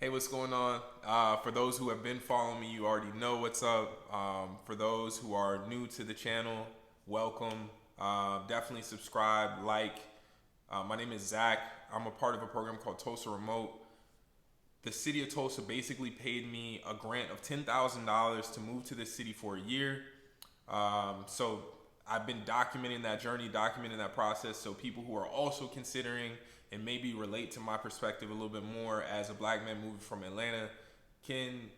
Hey, what's going on? For those who have been following me, you already know what's up. For those who are new to the channel, welcome. Definitely subscribe, like. My name is Zach. I'm a part of a program called Tulsa Remote. The city of Tulsa basically paid me a grant of $10,000 to move to the city for a year. So I've been documenting that journey, documenting that process, so people who are also considering and maybe relate to my perspective a little bit more as a black man moving from Atlanta can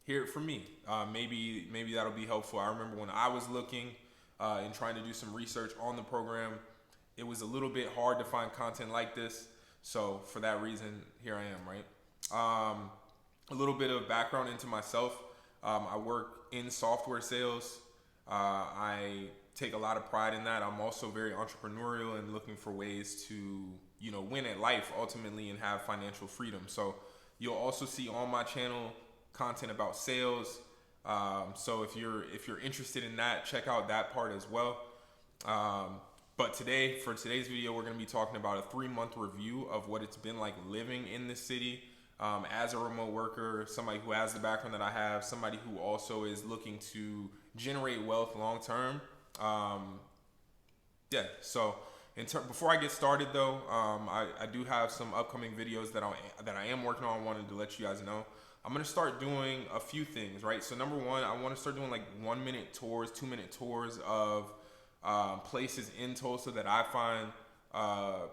hear it from me. Maybe that'll be helpful. I remember when I was looking and trying to do some research on the program, it was a little bit hard to find content like this. So for that reason, here I am, right? A little bit of background into myself. I work in software sales. I take a lot of pride in that. I'm also very entrepreneurial and looking for ways to, win at life ultimately and have financial freedom. So you'll also see on my channel content about sales. So if you're interested in that, check out that part as well. But for today's video, we're going to be talking about a 3-month review of what it's been like living in this city as a remote worker, somebody who has the background that I have, somebody who also is looking to generate wealth long term. So before I get started though, I do have some upcoming videos that I am working on. I wanted to let you guys know. I'm gonna start doing a few things, right? So number one, I want to start doing like 1-minute tours, 2-minute tours of places in Tulsa that I find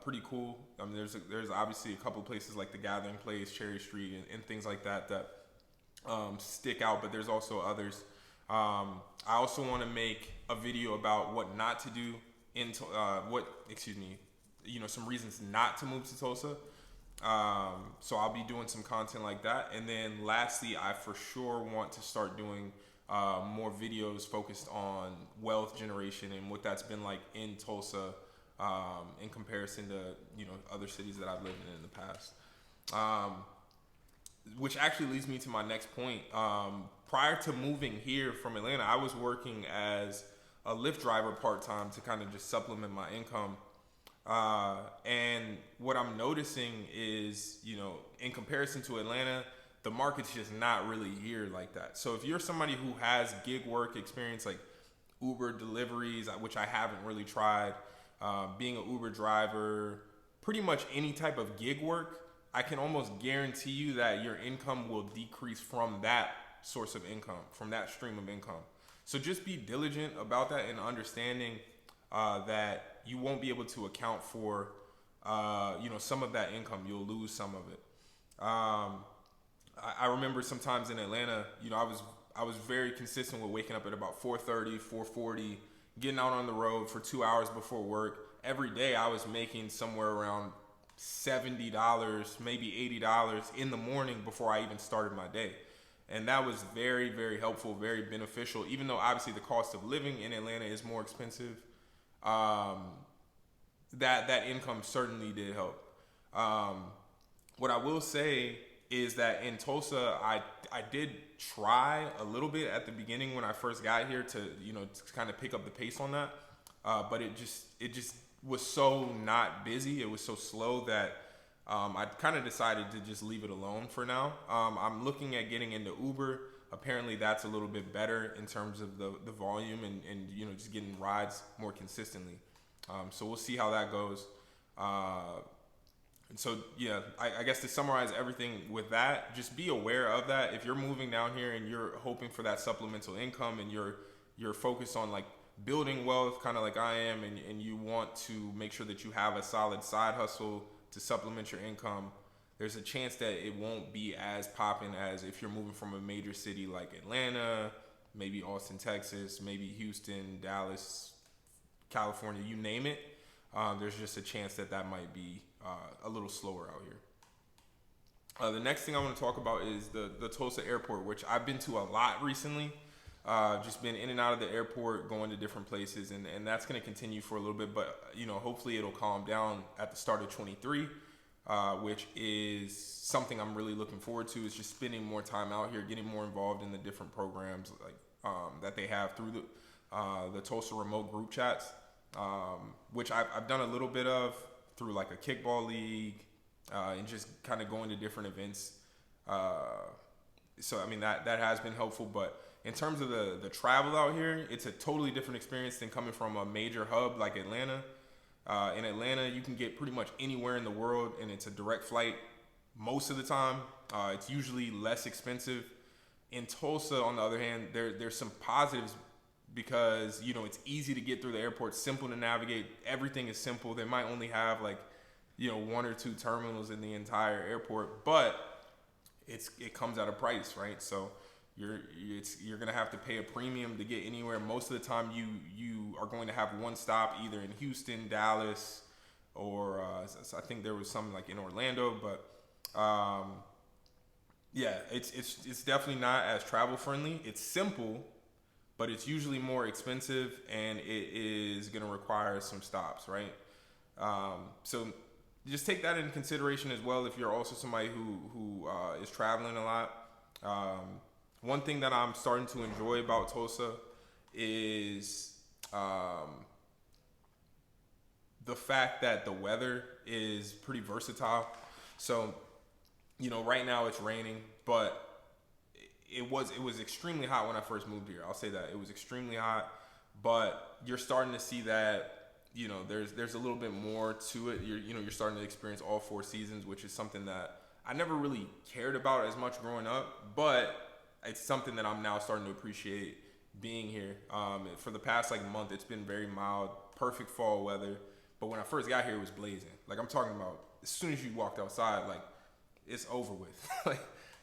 pretty cool. I mean, there's obviously a couple places like the Gathering Place, Cherry Street, and things like that stick out, but there's also others. I also want to make a video about what not to do some reasons not to move to Tulsa. So I'll be doing some content like that. And then lastly, I for sure want to start doing more videos focused on wealth generation and what that's been like in Tulsa in comparison to other cities that I've lived in the past. Which actually leads me to my next point. Prior to moving here from Atlanta, I was working as a Lyft driver part-time to kind of just supplement my income. And what I'm noticing is, in comparison to Atlanta, the market's just not really here like that. So if you're somebody who has gig work experience, like Uber deliveries, which I haven't really tried, being an Uber driver, pretty much any type of gig work, I can almost guarantee you that your income will decrease from that source of income, from that stream of income. So just be diligent about that and understanding that you won't be able to account for, some of that income. You'll lose some of it. I remember sometimes in Atlanta, I was very consistent with waking up at about 4:30, 4:40, getting out on the road for 2 hours before work. Every day I was making somewhere around $70, maybe $80 in the morning before I even started my day. And that was very, very helpful, very beneficial, even though obviously the cost of living in Atlanta is more expensive. That income certainly did help. What I will say is that in Tulsa, I did try a little bit at the beginning when I first got here to kind of pick up the pace on that, but it just was so not busy. It was so slow that I kind of decided to just leave it alone for now. I'm looking at getting into Uber. Apparently that's a little bit better in terms of the volume and just getting rides more consistently. So we'll see how that goes. And so, yeah, I guess to summarize everything with that, just be aware of that. If you're moving down here and you're hoping for that supplemental income and you're focused on like building wealth, kind of like I am, and you want to make sure that you have a solid side hustle to supplement your income, there's a chance that it won't be as popping as if you're moving from a major city like Atlanta, maybe Austin, Texas, maybe Houston, Dallas, California, you name it. There's just a chance that might be a little slower out here. The next thing I want to talk about is the Tulsa airport, which I've been to a lot recently. Just been in and out of the airport, going to different places, and that's going to continue for a little bit, but hopefully it'll calm down at the start of 23, which is something I'm really looking forward to, is just spending more time out here, getting more involved in the different programs that they have through the Tulsa remote group chats, which I've done a little bit of through like a kickball league, and just kind of going to different events So I mean that has been helpful, but in terms of the travel out here, it's a totally different experience than coming from a major hub like Atlanta. In Atlanta, you can get pretty much anywhere in the world, and it's a direct flight most of the time. It's usually less expensive. In Tulsa, on the other hand, there's some positives because it's easy to get through the airport, simple to navigate. Everything is simple. They might only have like one or two terminals in the entire airport, but it comes at a price, right? So you're gonna have to pay a premium to get anywhere. Most of the time, you are going to have one stop either in Houston, Dallas, or I think there was some like in Orlando, but yeah, it's definitely not as travel friendly. It's simple, but it's usually more expensive, and it is gonna require some stops, right? So just take that into consideration as well if you're also somebody who is traveling a lot. One thing that I'm starting to enjoy about Tulsa is the fact that the weather is pretty versatile. So, right now it's raining, but it was extremely hot when I first moved here. I'll say that it was extremely hot, but you're starting to see that there's a little bit more to it. You're starting to experience all four seasons, which is something that I never really cared about as much growing up, but it's something that I'm now starting to appreciate being here. For the past month, it's been very mild, perfect fall weather. But when I first got here, it was blazing. Like I'm talking about, as soon as you walked outside, it's over with.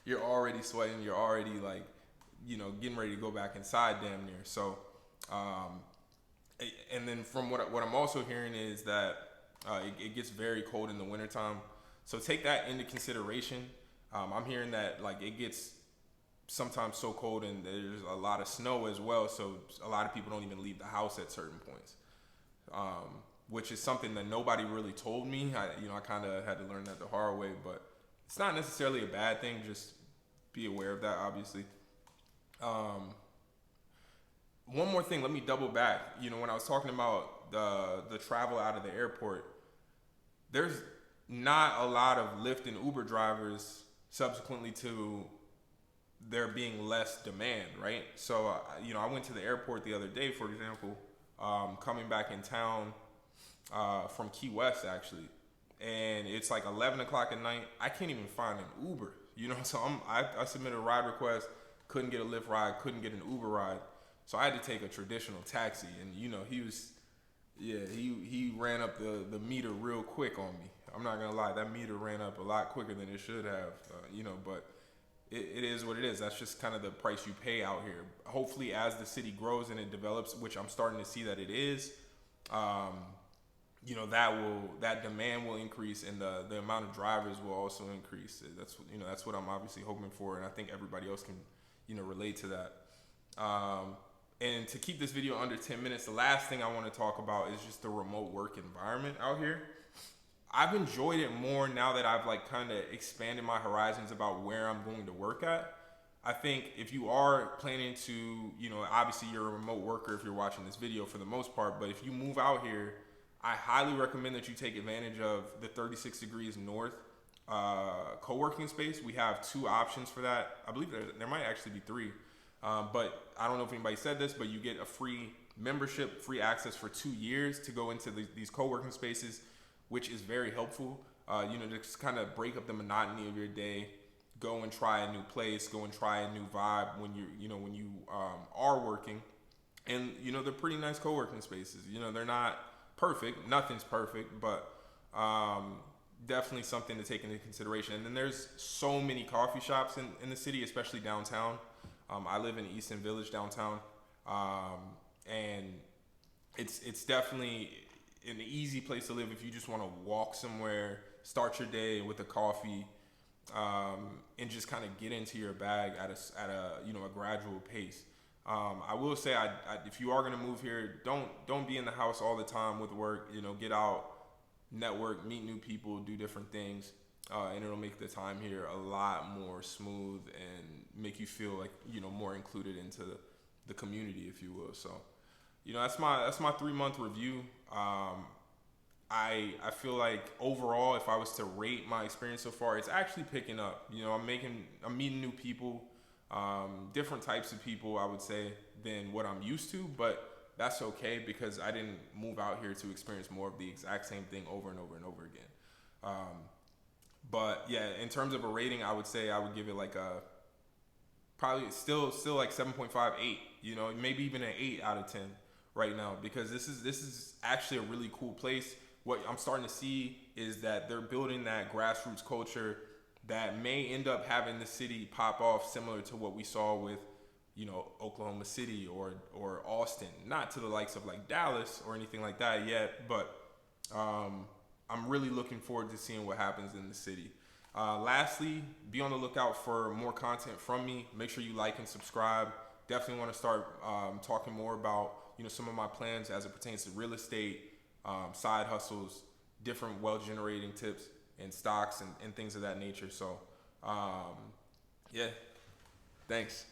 You're already sweating. You're already getting ready to go back inside, damn near. So, and then from what I'm also hearing is that it gets very cold in the wintertime. So take that into consideration. I'm hearing that it gets sometimes so cold and there's a lot of snow as well. So a lot of people don't even leave the house at certain points, which is something that nobody really told me. I kind of had to learn that the hard way, but it's not necessarily a bad thing. Just be aware of that, obviously. One more thing, let me double back. When I was talking about the travel out of the airport, there's not a lot of Lyft and Uber drivers subsequently to there being less demand, right? So, I went to the airport the other day, for example, coming back in town from Key West, actually, and it's 11 o'clock at night. I can't even find an Uber, so I submitted a ride request, couldn't get a Lyft ride, couldn't get an Uber ride, so I had to take a traditional taxi, and he ran up the meter real quick on me. I'm not gonna lie, that meter ran up a lot quicker than it should have, but it is what it is. That's just kind of the price you pay out here. Hopefully, as the city grows and it develops, which I'm starting to see that it is, that demand will increase, and the amount of drivers will also increase. That's what I'm obviously hoping for, and I think everybody else can relate to that. And to keep this video under 10 minutes, the last thing I want to talk about is just the remote work environment out here. I've enjoyed it more now that I've kind of expanded my horizons about where I'm going to work at. I think if you are planning to, obviously you're a remote worker if you're watching this video for the most part, but if you move out here, I highly recommend that you take advantage of the 36 Degrees North co-working space. We have two options for that. I believe there might actually be three, but I don't know if anybody said this, but you get a free membership, free access for 2 years to go into these co-working spaces, which is very helpful, to just kind of break up the monotony of your day, go and try a new place, go and try a new vibe when you are working. And, they're pretty nice co-working spaces. They're not perfect. Nothing's perfect, but definitely something to take into consideration. And then there's so many coffee shops in the city, especially downtown. I live in Easton Village downtown, and it's definitely an easy place to live if you just want to walk somewhere, start your day with a coffee, and just kind of get into your bag at a gradual pace. I will say, if you are going to move here, don't be in the house all the time with work. Get out, network, meet new people, do different things, and it'll make the time here a lot more smooth and make you feel more included into the community, if you will. So, that's my 3-month review. I feel like overall, if I was to rate my experience so far, it's actually picking up. You know, I'm meeting new people, different types of people, I would say, than what I'm used to. But that's okay because I didn't move out here to experience more of the exact same thing over and over and over again. But yeah, in terms of a rating, I would say I would give it like a probably still like 7.58. You know, maybe even an 8 out of 10 right now because this is actually a really cool place. What I'm starting to see is that they're building that grassroots culture that may end up having the city pop off similar to what we saw with, you know, Oklahoma City or Austin. Not to the likes of like Dallas or anything like that yet, but I'm really looking forward to seeing what happens in the city. Lastly, be on the lookout for more content from me. Make sure you like and subscribe. Definitely want to start talking more about, you know, some of my plans as it pertains to real estate, side hustles, different wealth generating tips and stocks and things of that nature. So yeah, thanks.